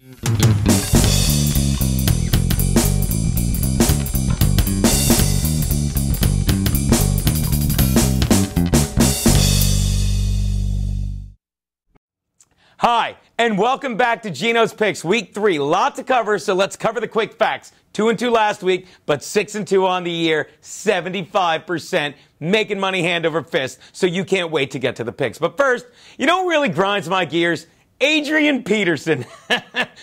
Hi, and welcome back to Geno's Picks, Week 3. Lot to cover, so let's cover the quick facts. 2-2 last week, but 6-2 on the year, 75%, making money hand over fist, so you can't wait to get to the picks. But first, you know what really grinds my gears? Adrian Peterson.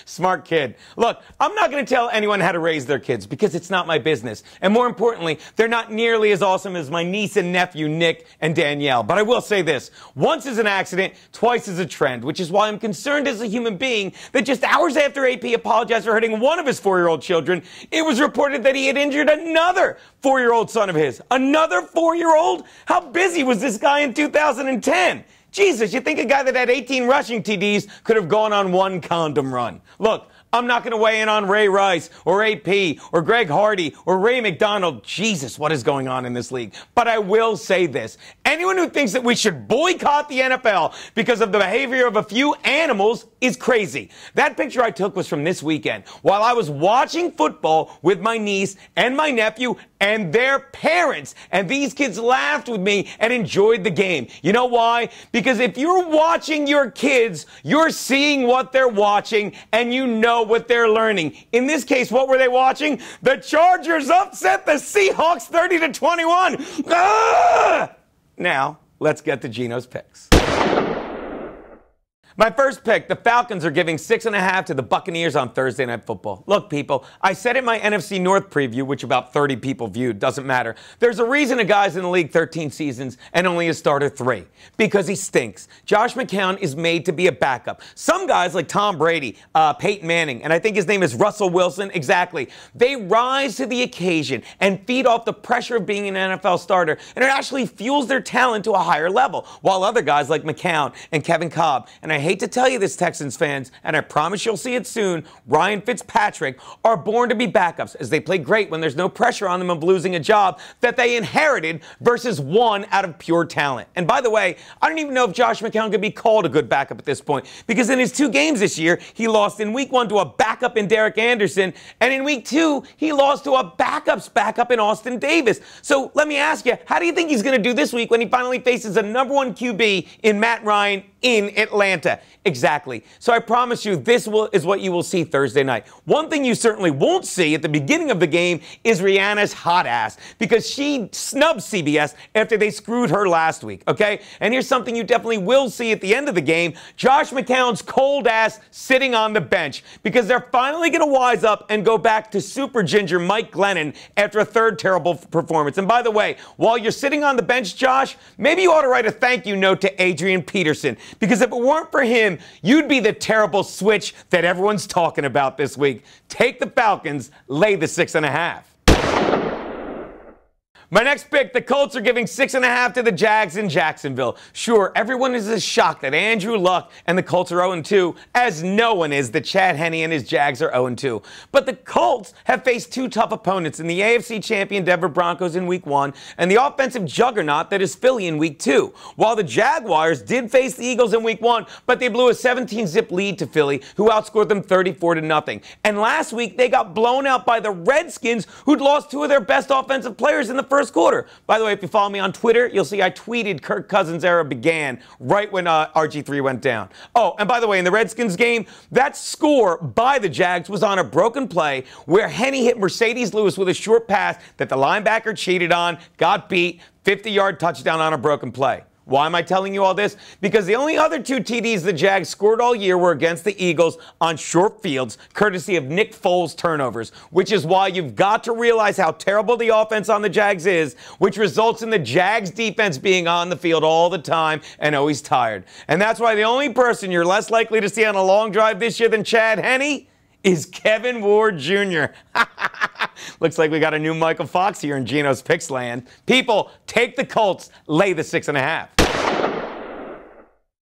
Smart kid. Look, I'm not going to tell anyone how to raise their kids because it's not my business. And more importantly, they're not nearly as awesome as my niece and nephew, Nick and Danielle. But I will say this. Once is an accident, twice is a trend, which is why I'm concerned as a human being that just hours after AP apologized for hurting one of his 4-year-old children, it was reported that he had injured another 4-year-old son of his. Another 4-year-old? How busy was this guy in 2010? Jesus, you think a guy that had 18 rushing TDs could have gone on one condom run? Look, I'm not going to weigh in on Ray Rice or AP or Greg Hardy or Ray McDonald. Jesus, what is going on in this league? But I will say this. Anyone who thinks that we should boycott the NFL because of the behavior of a few animals is crazy. That picture I took was from this weekend while I was watching football with my niece and my nephew and their parents. And these kids laughed with me and enjoyed the game. You know why? Because if you're watching your kids, you're seeing what they're watching and you know what they're learning. In this case, what were they watching? The Chargers upset the Seahawks 30-21. Ah! Now, let's get to Geno's picks. My first pick, the Falcons are giving 6.5 to the Buccaneers on Thursday Night Football. Look, people, I said in my NFC North preview, which about 30 people viewed, doesn't matter. There's a reason a guy's in the league 13 seasons and only a starter 3. Because he stinks. Josh McCown is made to be a backup. Some guys like Tom Brady, Peyton Manning, and I think his name is Russell Wilson, exactly. They rise to the occasion and feed off the pressure of being an NFL starter, and it actually fuels their talent to a higher level. While other guys like McCown and Kevin Cobb, and I hate to tell you this, Texans fans, and I promise you'll see it soon, Ryan Fitzpatrick, are born to be backups as they play great when there's no pressure on them of losing a job that they inherited versus one out of pure talent. And by the way, I don't even know if Josh McCown could be called a good backup at this point because in his 2 games this year, he lost in week 1 to a backup in Derek Anderson, and in week 2, he lost to a backup's backup in Austin Davis. So let me ask you, how do you think he's going to do this week when he finally faces a #1 QB in Matt Ryan in Atlanta? Exactly. So I promise you this is what you will see Thursday night. One thing you certainly won't see at the beginning of the game is Rihanna's hot ass because she snubbed CBS after they screwed her last week, okay? And here's something you definitely will see at the end of the game. Josh McCown's cold ass sitting on the bench because they're finally going to wise up and go back to Super Ginger Mike Glennon after a 3rd terrible performance. And by the way, while you're sitting on the bench, Josh, maybe you ought to write a thank you note to Adrian Peterson because if it weren't for him, you'd be the terrible switch that everyone's talking about this week. Take the Falcons, lay the 6.5. My next pick, the Colts are giving 6.5 to the Jags in Jacksonville. Sure, everyone is as shocked that Andrew Luck and the Colts are 0-2, as no one is that Chad Henne and his Jags are 0-2. But the Colts have faced 2 tough opponents in the AFC champion Denver Broncos in Week 1 and the offensive juggernaut that is Philly in Week 2. While the Jaguars did face the Eagles in Week 1, but they blew a 17-zip lead to Philly, who outscored them 34-0. And last week, they got blown out by the Redskins, who'd lost 2 of their best offensive players in the first quarter. By the way, if you follow me on Twitter, you'll see I tweeted Kirk Cousins' era began right when RG3 went down. Oh, and by the way, in the Redskins game, that score by the Jags was on a broken play where Henne hit Mercedes Lewis with a short pass that the linebacker cheated on, got beat, 50-yard touchdown on a broken play. Why am I telling you all this? Because the only other 2 TDs the Jags scored all year were against the Eagles on short fields, courtesy of Nick Foles' turnovers, which is why you've got to realize how terrible the offense on the Jags is, which results in the Jags defense being on the field all the time and always tired. And that's why the only person you're less likely to see on a long drive this year than Chad Henne is Kevin Ward Jr. Looks like we got a new Michael Fox here in Geno's Picks land. People, take the Colts, lay the 6.5.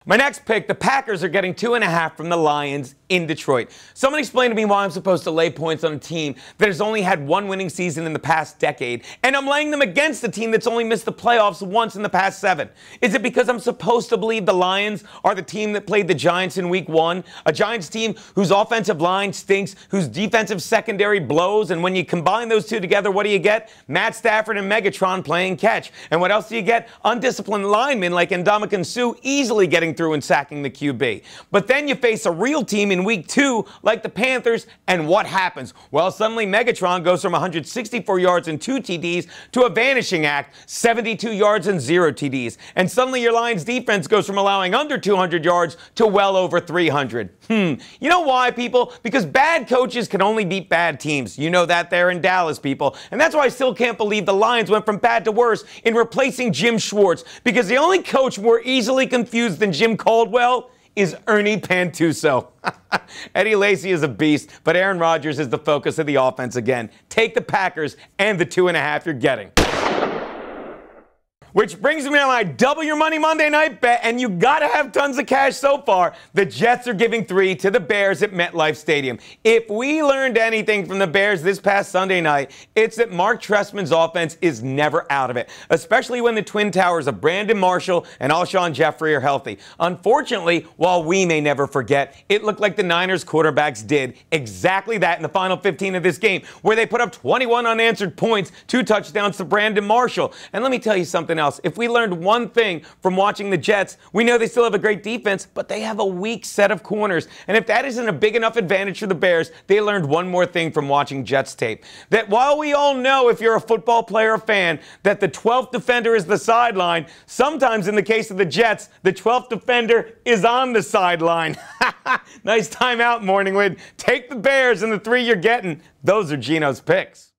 My next pick, the Packers are getting 2.5 from the Lions in Detroit. Someone explain to me why I'm supposed to lay points on a team that has only had one winning season in the past decade, and I'm laying them against a team that's only missed the playoffs once in the past 7. Is it because I'm supposed to believe the Lions are the team that played the Giants in week 1? A Giants team whose offensive line stinks, whose defensive secondary blows, and when you combine those two together, what do you get? Matt Stafford and Megatron playing catch. And what else do you get? Undisciplined linemen like Ndamukong Suh easily getting through and sacking the QB. But then you face a real team in week 2 like the Panthers, and what happens? Well, suddenly Megatron goes from 164 yards and 2 TDs to a vanishing act, 72 yards and 0 TDs. And suddenly your Lions defense goes from allowing under 200 yards to well over 300. You know why, people? Because bad coaches can only beat bad teams. You know that there in Dallas, people. And that's why I still can't believe the Lions went from bad to worse in replacing Jim Schwartz. Because the only coach more easily confused than Jim Caldwell is Ernie Pantuso. Eddie Lacy is a beast, but Aaron Rodgers is the focus of the offense again. Take the Packers and the 2.5 you're getting. Which brings me to my double your money Monday night bet, and you gotta have tons of cash so far. The Jets are giving 3 to the Bears at MetLife Stadium. If we learned anything from the Bears this past Sunday night, it's that Mark Trestman's offense is never out of it, especially when the twin towers of Brandon Marshall and Alshon Jeffrey are healthy. Unfortunately, while we may never forget, it looked like the Niners quarterbacks did exactly that in the final 15 of this game, where they put up 21 unanswered points, 2 touchdowns to Brandon Marshall. And let me tell you something else. If we learned one thing from watching the Jets, we know they still have a great defense, but they have a weak set of corners. And if that isn't a big enough advantage for the Bears, they learned one more thing from watching Jets tape. That while we all know, if you're a football player or fan, that the 12th defender is the sideline, sometimes in the case of the Jets, the 12th defender is on the sideline. Nice timeout, Morningwood. Take the Bears and the 3 you're getting. Those are Geno's picks.